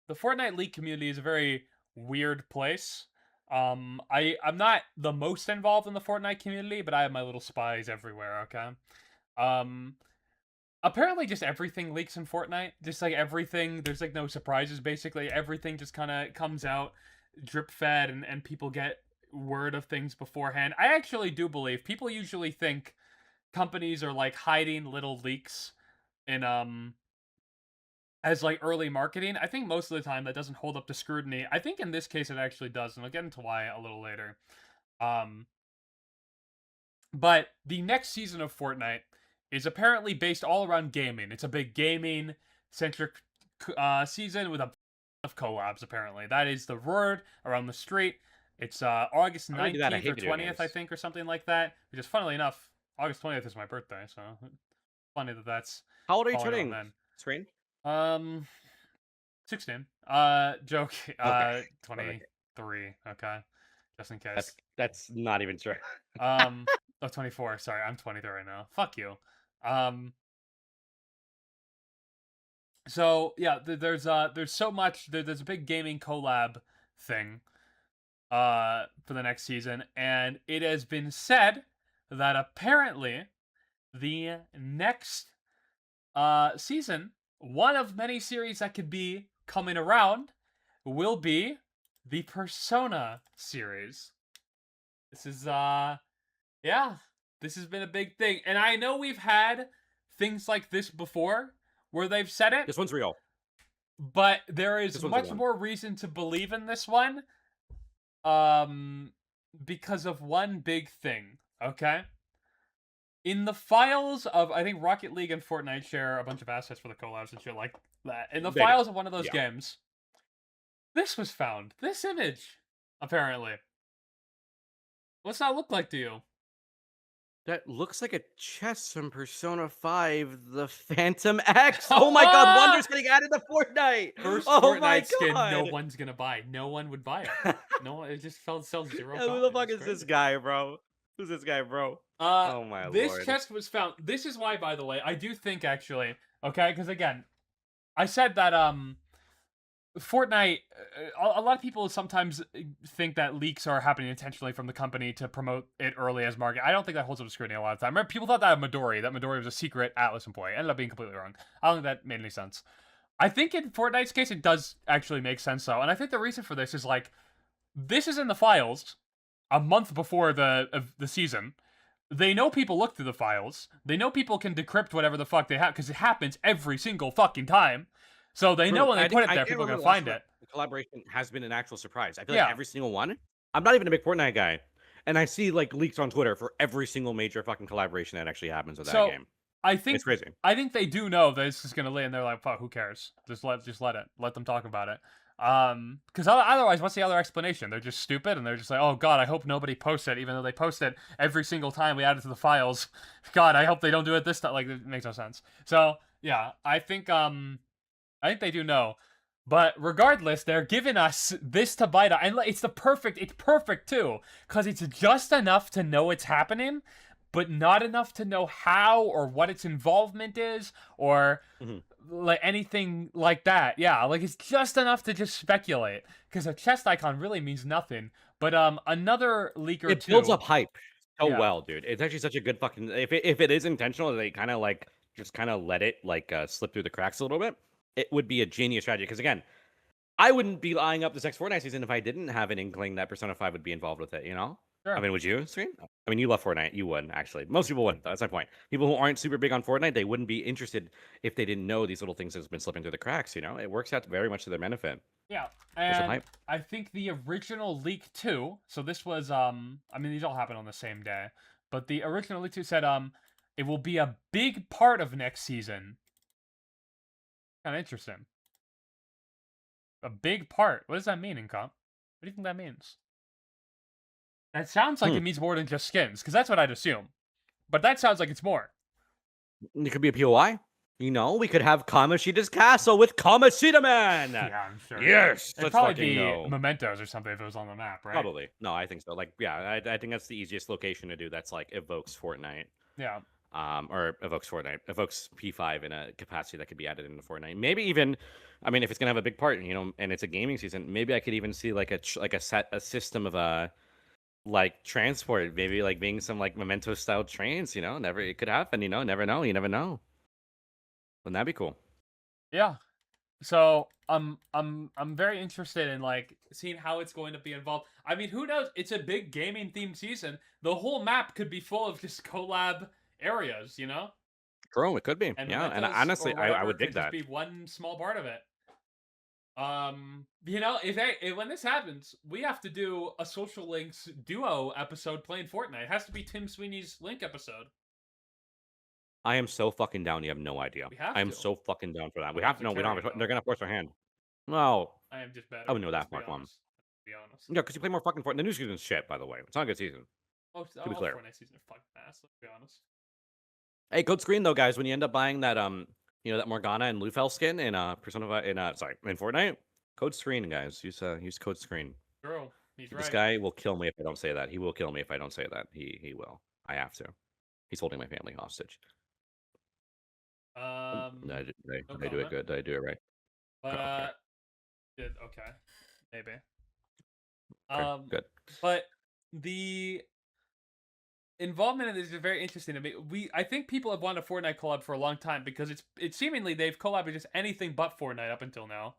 the Fortnite League community is a very weird place. I'm not the most involved in the Fortnite community, but I have my little spies everywhere. Okay. Um, Apparently, just everything leaks in Fortnite. Just like everything, there's like no surprises. Basically, everything just kind of comes out drip fed, and people get word of things beforehand. I actually do believe people usually think companies are like hiding little leaks in as like early marketing. I think most of the time that doesn't hold up to scrutiny. I think in this case it actually does, and I'll get into why a little later. Um, but the next season of Fortnite is apparently based all around gaming. It's a big gaming centric season with a of collabs. Apparently, that is the word around the street. It's August I'm gonna do that. I 19th hate or video 20th, I games. think, or something like that. Which is funnily enough, August 20th is my birthday, so funny that that's How old are you falling around turning, then. Screen? Um, 16. Joke. Okay. Okay. 23. Okay, just in That's case. that's not even true. Um, oh, 24. Sorry, I'm 23 right now. Fuck you. Um, so yeah, there's so much. There's a big gaming collab thing for the next season, and it has been said that apparently the next season, one of many series that could be coming around, will be the Persona series. This is yeah, this has been a big thing. And I know we've had things like this before where they've said it, This one's real. but there is This one's a much one. more reason to believe in this one um because of one big thing, okay? In the files of, I think Rocket League and Fortnite share a bunch of assets for the collabs and shit like that. In the They do. files of one of those Yeah. games, this was found. This image, apparently. What's that look like to you? That looks like a chest from Persona 5, the Phantom X. Oh my god, Wonder's getting added to Fortnite. First Oh my Fortnite skin no god. one's gonna buy. No one would buy it. No one. It just sells zero Who the copies. fuck It's is this crazy. guy, bro? Who's this guy, bro? Uh, Oh my this lord. chest was found. This is why, by the way, I do think actually, okay, because again, I said that Fortnite. A lot of people sometimes think that leaks are happening intentionally from the company to promote it early as market. I don't think that holds up to scrutiny a lot of time. Remember, people thought that of Midori. That Midori was a secret Atlas employee. Ended up being completely wrong. I don't think that made any sense. I think in Fortnite's case, it does actually make sense though, and I think the reason for this is like this is in the files a month before the season. They know people look through the files. They know people can decrypt whatever the fuck they have because it happens every single fucking time. So they know True. when they put it I there, can't people are remember gonna the last find time it. a collaboration has been an actual surprise. I feel like Yeah, every single one. I'm not even a big Fortnite guy, and I see like leaks on Twitter for every single major fucking collaboration that actually happens with that so game. I It's think crazy. I think they do know that this is gonna lay, and they're like, "Fuck, who cares? Just let it. Let them talk about it." Because otherwise, what's the other explanation? They're just stupid, and they're just like, "Oh God, I hope nobody posts it," even though they post it every single time we add it to the files. God, I hope they don't do it this time. Like, it makes no sense. So yeah, I think they do know. But regardless, they're giving us this to bite on. And it's perfect too. Because it's just enough to know it's happening, but not enough to know how or what its involvement is or Mhm. like anything like that. Yeah, like it's just enough to just speculate. Because a chest icon really means nothing. But another leak or It builds two. up hype so Yeah. well, dude. It's actually such a good fucking. If it is intentional, they kind of like just kind of let it like slip through the cracks a little bit. It would be a genius strategy because again, I wouldn't be eyeing up this next Fortnite season if I didn't have an inkling that Persona 5 would be involved with it, you know? I Sure. mean, would you, Screen? I mean, you love Fortnite. You wouldn't, actually. Most people wouldn't. That's my point. People who aren't super big on Fortnite, they wouldn't be interested if they didn't know these little things that's been slipping through the cracks, you know? It works out very much to their benefit. Yeah, Builds up and hype. I think the original leak too. So this was I mean these all happened on the same day, but the original leak two said it will be a big part of next season. Kind of interesting. A big part. What does that mean in comp? What do you think that means? That sounds like Hmm. it means more than just skins, because that's what I'd assume. But that sounds like it's more. It could be a POI. You know, we could have Kamoshida's castle with Kamoshida Man. Yeah, I'm sure. Yes, It'd let's probably fucking be go. mementos or something if it was on the map, right? Probably. No, I think so. Like, yeah, I think that's the easiest location to do that's like evokes Fortnite. Yeah. or evokes Fortnite, evokes P5 in a capacity that could be added into Fortnite. Maybe even, I mean, if it's gonna have a big part, and it's a gaming season, maybe I could even see like a system of like transport, maybe like being some like memento style trains. Never it could happen. Never know. You never know. Wouldn't that be cool? Yeah. So I'm very interested in like seeing how it's going to be involved. I mean, who knows? It's a big gaming themed season. The whole map could be full of just collab areas, True, it could be. and Yeah, and mementos honestly, or I whatever would could dig just that. be one small part of it. If when this happens, we have to do a social links duo episode playing Fortnite. It has to be Tim Sweeney's link episode. I am so fucking down. You have no idea. We I have am to. so fucking down for that. We We have have to no. We don't carry have. it They're though. gonna force our hand. No, I am just I better. would know Let's that be fuck one. honest. Let's be honest. Yeah, because you play more fucking Fortnite. The new season's shit, by the way. It's not a good season. To be All clear. Fortnite season are fucking ass. Let's be honest. Hey, code screen though, guys. When you end up buying that that Morgana and Lufel skin in in Fortnite, code screen, guys. Use code screen. True. He's This right. guy will kill me if I don't say that. He will kill me if I don't say that. He will. I have to. He's holding my family hostage. No Did I do it comment. good? Did I do it right? But Okay. did okay. Maybe. Okay. Um, Good. but the involvement in this is very interesting to me. I think people have wanted a Fortnite collab for a long time because it's seemingly they've collabed just anything but Fortnite up until now.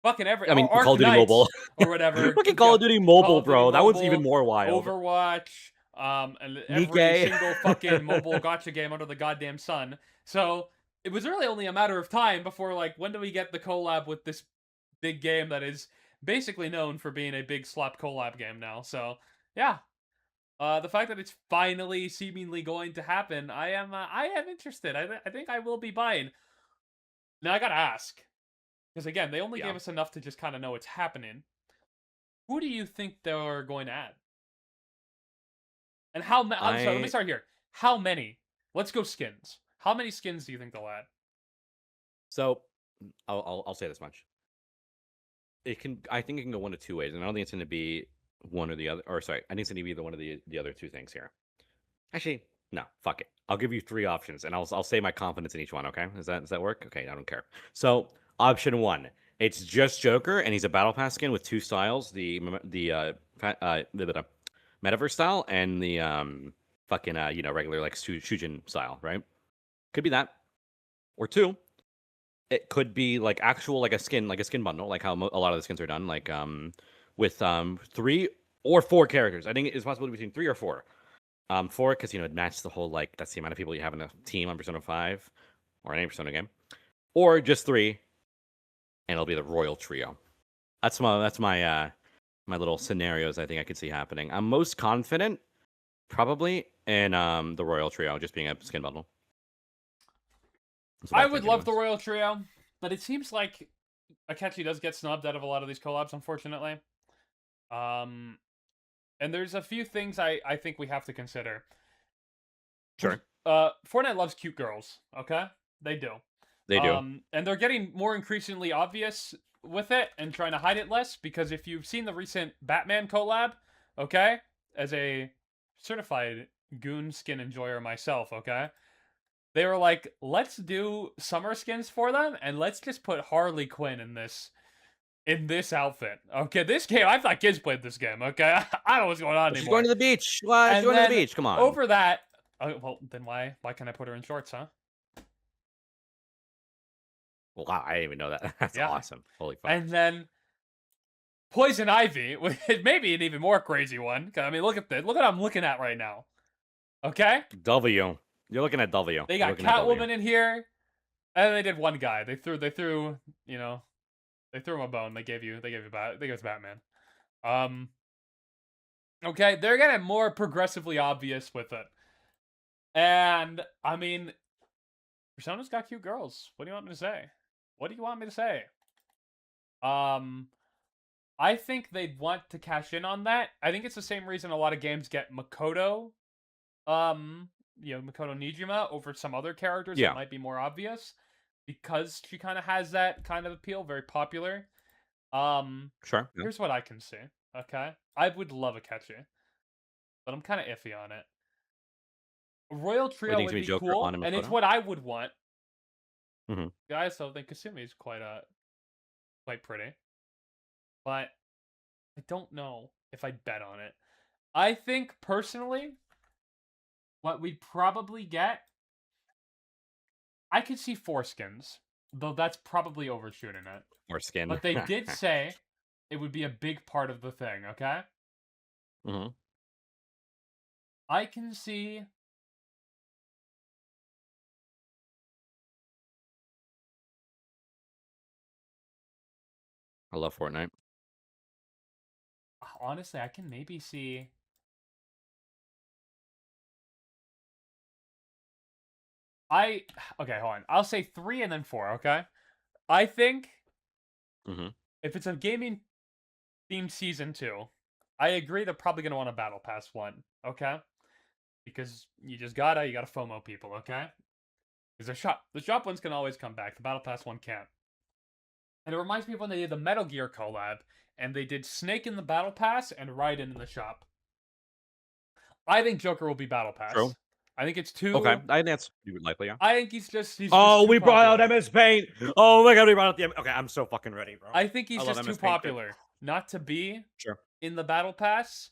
Fucking I mean, or Call Arc of Duty Mobile. Knights or whatever. Fucking Call of Duty Call Mobile, of Duty bro. That one's even Mobile, more wild. Overwatch, and every Nikke. single fucking mobile gotcha game under the goddamn sun. So it was really only a matter of time before like when do we get the collab with this big game that is basically known for being a big slap collab game now. So yeah, the fact that it's finally seemingly going to happen, I am interested. I think I will be buying. Now I gotta ask because again, they only Yeah. gave us enough to just kind of know it's happening. Who do you think they're going to add? And how many? I'm sorry. Let me I start here. How many? Let's go skins. How many skins do you think they'll add? so I'll say this much. I think it can go one of two ways, and I don't think it's going to be one or the other. Or sorry, I think it's going to be one of the other two things here. Actually, no, fuck it. I'll give you three options, and I'll say my confidence in each one. Okay, does that work? Okay, I don't care. So option one, it's just Joker, and he's a battle pass skin with two styles: the metaverse style and the fucking regular like Shujin style, right? Could be that, or two, it could be like actual like a skin bundle, like how a lot of the skins are done, like with three or four characters. I think it's possible between three or four. Four because it matches the whole like that's the amount of people you have in a team on Persona 5 or any Persona game, or just three, and it'll be the Royal Trio. That's my little scenarios I think I could see happening. I'm most confident probably in the Royal Trio just being a skin bundle. That's what I I would think, love the anyways. Royal Trio, but it seems like Akechi does get snubbed out of a lot of these collabs, unfortunately. Um, and there's a few things I think we have to consider. Sure, Fortnite loves cute girls. Okay, they do. they do. And they're getting more increasingly obvious with it and trying to hide it less because if you've seen the recent Batman collab, okay, as a certified goon skin enjoyer myself, okay, they were like, let's do summer skins for them and let's just put Harley Quinn in this outfit. Okay, this game, I thought kids played this game. Okay, I don't know what's going on But she's going anymore. to the beach. What? She's And going to the then beach. Come on. over that, well, then why can't I put her in shorts, huh? Wow, I didn't even know that. That's Yeah. awesome. Holy fuck. And then Poison Ivy, which is maybe an even more crazy one. I mean, look at this. Look at what I'm looking at right now. Okay, W. You're looking at W. they You're got looking at W. Catwoman in here, and they did one guy. They threw him a bone. They gave us Batman. Um, okay, they're getting more progressively obvious with it, and I mean, Persona's got cute girls. What do you want me to say? What do you want me to say? Um, I think they'd want to cash in on that. I think it's the same reason a lot of games get Makoto, um, Makoto Nijima over some other characters that Yeah, might be more obvious because she kind of has that kind of appeal, very popular. Um, sure. Yeah. Here's what I can see. Okay, I would love a catchy, but I'm kind of iffy on it. Royal What do you Trio think it's would gonna be be Joker on cool, a and it's Makoto? what I would want. Mhm. I also think Kasumi is quite pretty, but I don't know if I'd bet on it. I think personally, what we'd probably get, I could see foreskins, though that's probably overshooting it. Or skin. But they did say it would be a big part of the thing. Okay, Mhm. I can see. I love Fortnite. Honestly, I can maybe see. I okay, hold on. I'll say 3 and then 4. Okay, I think Mhm. if it's a gaming themed season 2, I agree they're probably gonna want a battle pass one. Okay, because you gotta FOMO people. Okay, because the shop ones can always come back. The battle pass one can't. And it reminds me of when they did the Metal Gear collab, and they did Snake in the battle pass and Raiden in the shop. I think Joker will be battle True. pass. I think it's Okay. too. I think that's likely, yeah. I think he's just Oh, too we brought out popular. MS Paint. Oh my god, we brought out the Okay, I'm so fucking ready, bro. I think I he's love just too MS Paint too. popular not to be Sure. in the battle pass.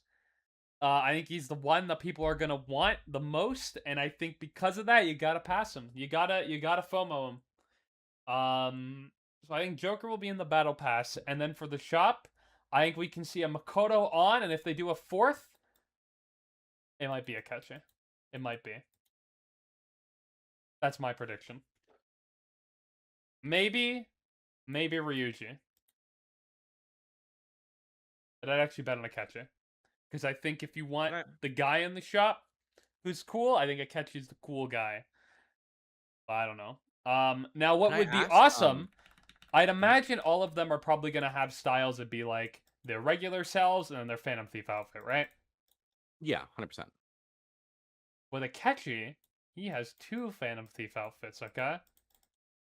I think he's the one that people are gonna want the most, and I think because of that, you gotta pass him. You gotta FOMO him. So I think Joker will be in the battle pass, and then for the shop, I think we can see a Makoto on, and if they do a fourth, it might be a Akechi. It might be. That's my prediction. Maybe Ryuji. But I'd actually bet on Akechi. Because I think if you want Can the guy in the shop who's cool, I think Akechi's the cool guy. But I don't know. Now what I would be ask? awesome, I'd Mhm. imagine all of them are probably gonna have styles that be like their regular selves and then their Phantom Thief outfit, right? Yeah, 100%. With Akechi, he has 2 Phantom Thief outfits, okay?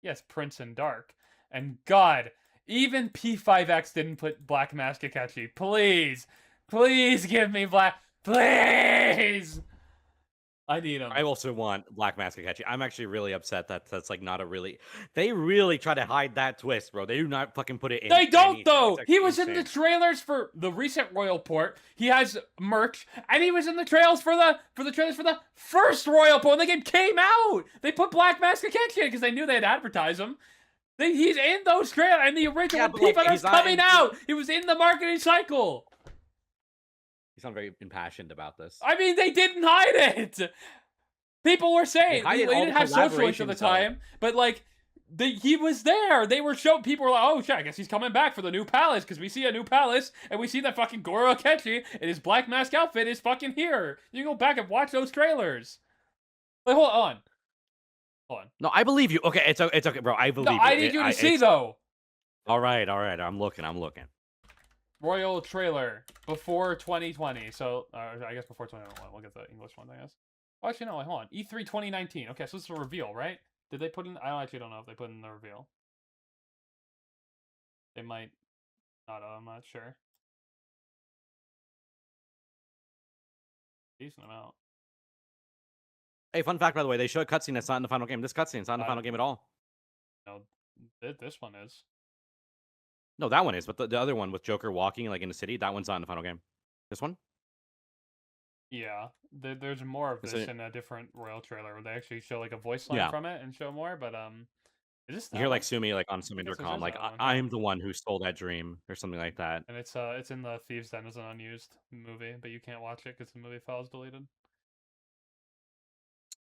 Yes, Prince and Dark. And God, even P5X didn't put Black Mask Akechi. Please, please give me Black. Please, I need him. I also want Black Mask Akechi. I'm actually really upset that that's like not a really. They really try to hide that twist, bro. They do not fucking put it in They don't anything. It's though. He actually was in the insane. trailers for the recent Royal Port. He has merch, and he was in the trails for the trailers for the first Royal Port. When the game came out, they put Black Mask Akechi in because they knew they'd advertise him. He's in those trailers, and the original Yeah, when but like P5X he's not coming in. out, he was in the marketing cycle. You sound very impassioned about this. I mean, they didn't hide it. People were They saying hide we it in all didn't the have social links at the collaborations, though. time, but like he was there. They were showing people were like, "Oh shit, I guess he's coming back for the new palace because we see a new palace and we see that fucking Goro Akechi and his black mask outfit is fucking here." You can go back and watch those trailers. Like, hold on. No, I believe you. Okay, it's okay, bro. I No, believe you. I need you to see It's though. all right, all right. I'm looking. I'm looking. Royal trailer before 2020. So I guess before 2021. We'll get the English one, I guess. Oh, actually, no. Wait, hold on. E3 2019. Okay, so this is a reveal, right? Did they put in? I actually don't know if they put in the reveal. They might not. I'm not sure. Decent amount. Hey, fun fact by the way, they show a cutscene that's not in the final game. This cutscene's not in the I final game at all. know this one is. No, that one is, but the other one with Joker walking like in the city, that one's not in the final game. This one? Yeah, there's more of Is this it? in a different Royal trailer where they actually show like a voice line Yeah. from it and show more. But is this You that hear like one? Sumi like on I guess this Sumi.com, is like that one. I Yeah. am the one who stole that dream or something like that. And it's in the Thieves Den as an unused movie, but you can't watch it because the movie file is deleted.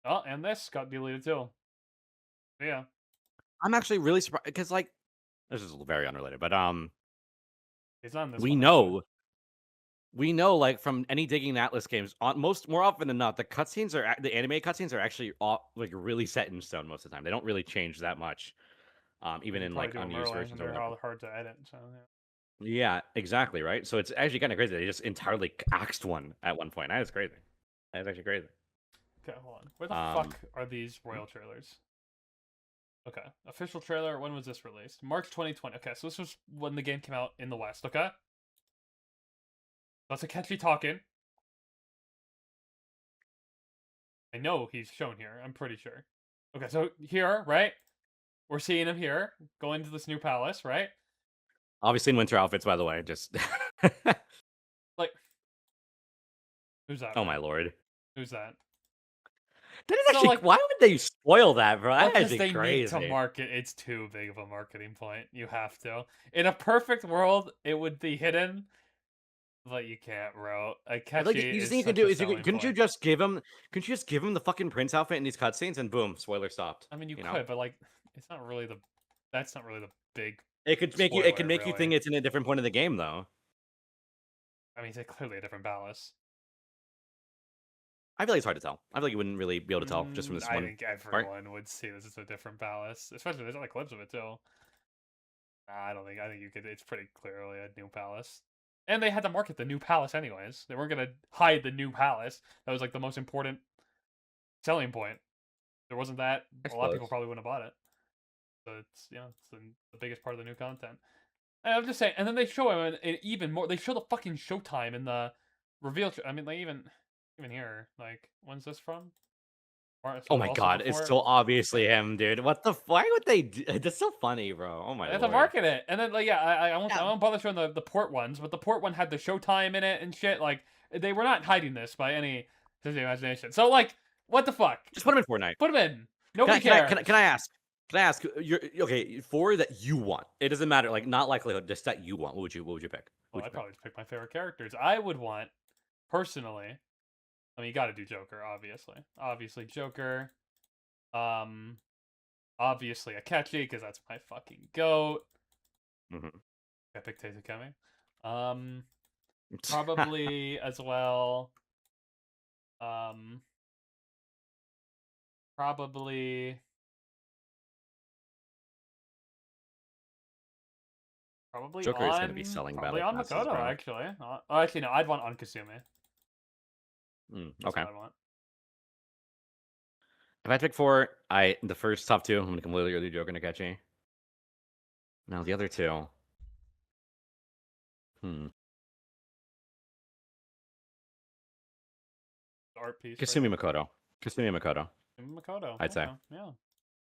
Oh, and this got deleted too. Yeah. I'm actually really surprised because like this is very unrelated, but It's on this we one actually. know we know like from any digging Atlas games, on most more often than not, the cutscenes are the anime cutscenes are actually all, like really set in stone most of the time. They don't really change that much, even You in probably like do them unused early, and versions or they're whatever. all hard to edit. So yeah. Yeah, exactly, right? So it's actually kind of crazy. They just entirely axed one at one point. That is crazy. That is actually crazy. Okay, hold on. Where the Um, fuck are these Royal trailers? Okay, official trailer. When was this released? March 2020. Okay, so this was when the game came out in the West. Okay, that's a catchy talking. I know he's shown here. I'm pretty sure. Okay, so here, right? We're seeing him here go into this new palace, right? Obviously in winter outfits, by the way. Just Like, who's that, oh bro? my lord. Who's that? That is So actually like, why would they spoil that, bro? well, That is because they need to crazy. market. It's too big of a marketing point. You have to. In a perfect world, it would be hidden, but you can't, bro. I feel like the Akechi easiest is thing you can such do a is selling couldn't you point. just give him the fucking prince outfit in these cutscenes and boom, spoiler stopped. I mean, you You know? could, but like, it's not really the. That's not really the big It could spoiler, make you really. think it's in a different point of the game though. I mean, it's clearly a different palace. I feel like it's hard to tell. I feel like you wouldn't really be able to tell just from this I one think part. everyone would see this as a different palace, especially there's other clips of it too. Nah, I don't think. I think you could. It's pretty clearly a new palace, and they had to market the new palace anyways. They weren't gonna hide the new palace. That was like the most important selling point. There wasn't that. I A lot of people suppose. probably wouldn't have bought it. So it's it's the biggest part of the new content. And I'm just saying. And then they show him and even more. They show the fucking showtime in the reveal. I mean, like even here. Like, when's this from? Or Oh so my also god, it's before. so obviously Yeah. him, dude. What the why would they do that's so funny, bro. Oh my They have to lord. market it, and then like yeah, I Yeah, won't bother showing the port ones, but the port one had the Showtime in it and shit. Like they were not hiding this by any stretch of the imagination. So like, what the fuck? just put him in Fortnite. Put them in. Nobody Can I cares. ask? Can I ask? You're okay for that you want. It doesn't matter, like not likelihood, just that you want. What would you pick? Well, What would I you pick? probably just pick my favorite characters. I would want personally. I mean, you got to do Joker, obviously. Obviously Joker. Um, obviously Akechi because that's my fucking goat. Hmm. I picked Tazukami. Um, probably as well. Um, probably Joker is going to be selling Probably battle on passes, Makoto bro. actually. Oh, actually no, I'd want on Kasumi. That's Okay. what I want. If I pick four, I the first top two, I'm going to completely go do Joker and Akechi. Now the other two, hmm, The art piece right Kasumi here. Makoto. Kasumi Makoto. And Makoto. I'd say. Okay, yeah.